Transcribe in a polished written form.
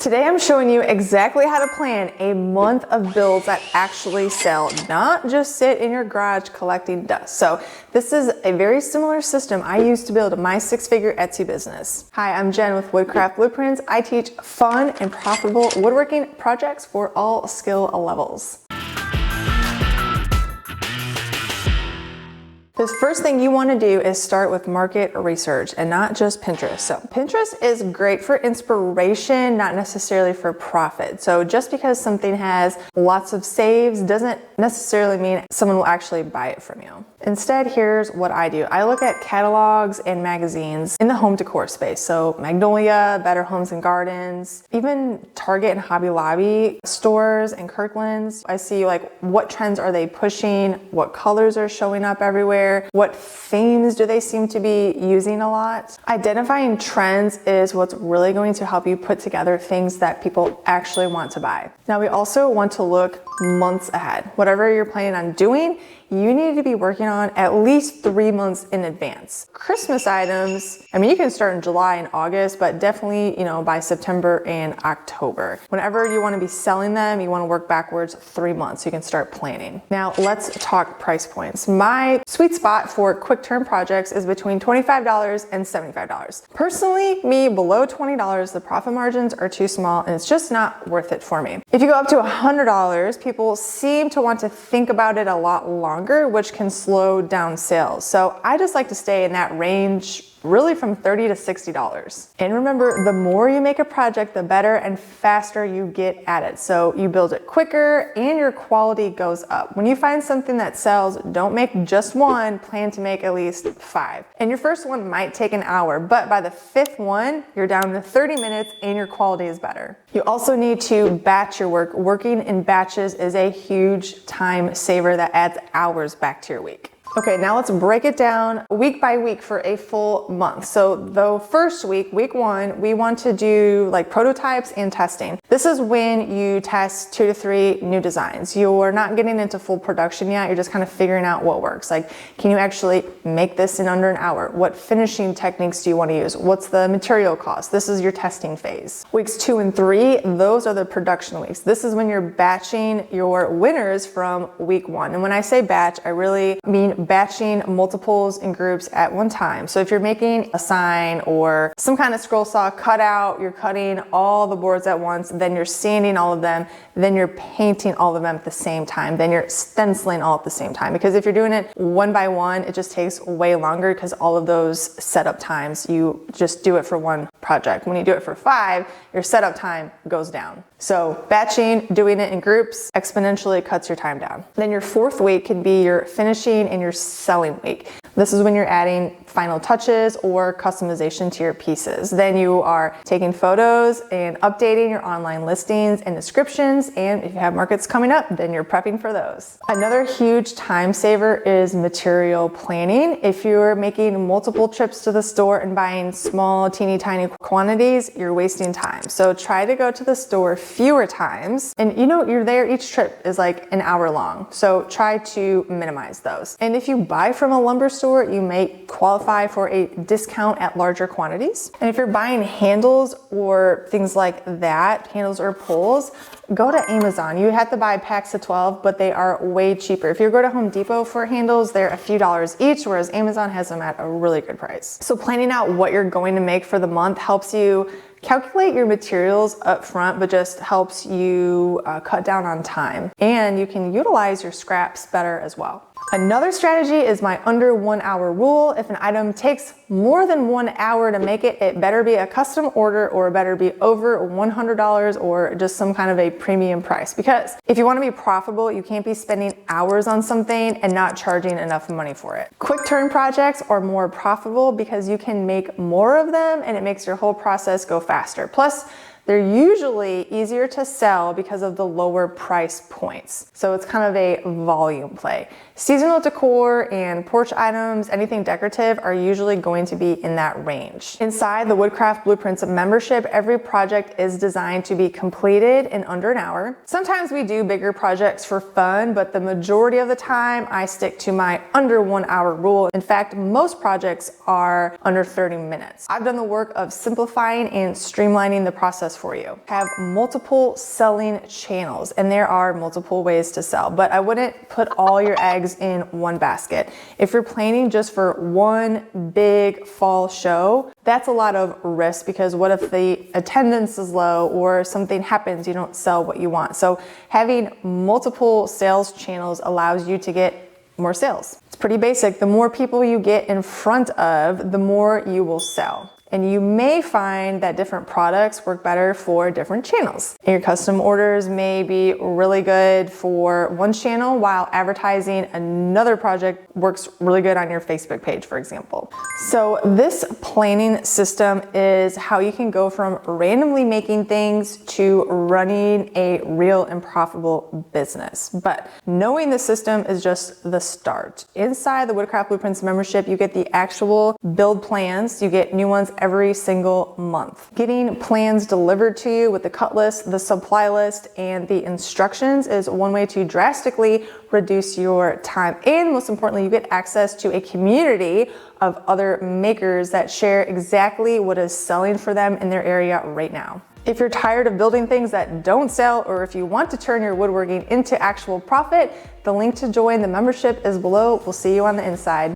Today I'm showing you exactly how to plan a month of builds that actually sell, not just sit in your garage collecting dust. So this is a very similar system I used to build my six-figure Etsy business. Hi, I'm Jen with Woodcraft Blueprints. I teach fun and profitable woodworking projects for all skill levels. The first thing you want to do is start with market research and not just Pinterest. So Pinterest is great for inspiration, not necessarily for profit. So just because something has lots of saves doesn't necessarily mean someone will actually buy it from you. Instead, here's what I do. I look at catalogs and magazines in the home decor space. So Magnolia, Better Homes and Gardens, even Target and Hobby Lobby stores and Kirkland's. I see like what trends are they pushing, what colors are showing up everywhere, what themes do they seem to be using a lot. Identifying trends is what's really going to help you put together things that people actually want to buy. Now we also want to look months ahead. Whatever you're planning on doing, you need to be working on at least 3 months in advance. Christmas items, I mean, you can start in July and August, but definitely, by September and October. Whenever you want to be selling them, you want to work backwards 3 months so you can start planning. Now let's talk price points. My sweet spot for quick turn projects is between $25 and $75. Personally, me, below $20, the profit margins are too small and it's just not worth it for me. If you go up to $100, people seem to want to think about it a lot longer, which can slow down sales. So I just like to stay in that range, really from $30 to $60. And remember, the more you make a project, the better and faster you get at it. So you build it quicker and your quality goes up. When you find something that sells, don't make just one, plan to make at least 5. And your first one might take an hour, but by the 5th one, you're down to 30 minutes and your quality is better. You also need to batch your work. Working in batches is a huge time saver that adds hours back to your week. Okay, now let's break it down week by week for a full month. So the first week, week 1, we want to do like prototypes and testing. This is when you test 2 to 3 new designs. You're not getting into full production yet. You're just kind of figuring out what works. Like, can you actually make this in under an hour? What finishing techniques do you want to use? What's the material cost? This is your testing phase. Weeks 2 and 3, those are the production weeks. This is when you're batching your winners from week 1. And when I say batch, I really mean batching multiples and groups at one time. So if you're making a sign or some kind of scroll saw cutout, you're cutting all the boards at once, then you're sanding all of them, then you're painting all of them at the same time, then you're stenciling all at the same time. Because if you're doing it one by one, it just takes way longer because all of those setup times, you just do it for one project. When you do it for 5, your setup time goes down. So batching, doing it in groups, exponentially cuts your time down. Then your 4th week can be your finishing and your selling week. This is when you're adding final touches or customization to your pieces. Then you are taking photos and updating your online listings and descriptions. And if you have markets coming up, then you're prepping for those. Another huge time saver is material planning. If you're making multiple trips to the store and buying small, teeny tiny quantities, you're wasting time. So try to go to the store fewer times. And you're there, each trip is like an hour long. So try to minimize those. And if you buy from a lumber store, you may qualify for a discount at larger quantities. And if you're buying handles or things like that, handles or poles, go to Amazon. You have to buy packs of 12, but they are way cheaper. If you go to Home Depot for handles, they're a few dollars each, whereas Amazon has them at a really good price. So planning out what you're going to make for the month helps you calculate your materials up front, but just helps you cut down on time. And you can utilize your scraps better as well. Another strategy is my under 1 hour rule. If an item takes more than 1 hour to make it, it better be a custom order or it better be over $100 or just some kind of a premium price. Because if you want to be profitable, you can't be spending hours on something and not charging enough money for it. Quick turn projects are more profitable because you can make more of them and it makes your whole process go faster. Plus, they're usually easier to sell because of the lower price points. So it's kind of a volume play. Seasonal decor and porch items, anything decorative, are usually going to be in that range. Inside the Woodcraft Blueprints membership, every project is designed to be completed in under an hour. Sometimes we do bigger projects for fun, but the majority of the time I stick to my under 1 hour rule. In fact, most projects are under 30 minutes. I've done the work of simplifying and streamlining the process process for you. Have multiple selling channels, and there are multiple ways to sell, but I wouldn't put all your eggs in one basket. If you're planning just for one big fall show, that's a lot of risk, because what if the attendance is low or something happens, you don't sell what you want? So having multiple sales channels allows you to get more sales. It's pretty basic. The more people you get in front of, the more you will sell. And you may find that different products work better for different channels. And your custom orders may be really good for one channel, while advertising another project works really good on your Facebook page, for example. So this planning system is how you can go from randomly making things to running a real and profitable business. But knowing the system is just the start. Inside the Woodcraft Blueprints membership, you get the actual build plans. You get new ones every single month. Getting plans delivered to you with the cut list, the supply list, and the instructions is one way to drastically reduce your time. And most importantly, you get access to a community of other makers that share exactly what is selling for them in their area right now. If you're tired of building things that don't sell, or if you want to turn your woodworking into actual profit, the link to join the membership is below. We'll see you on the inside.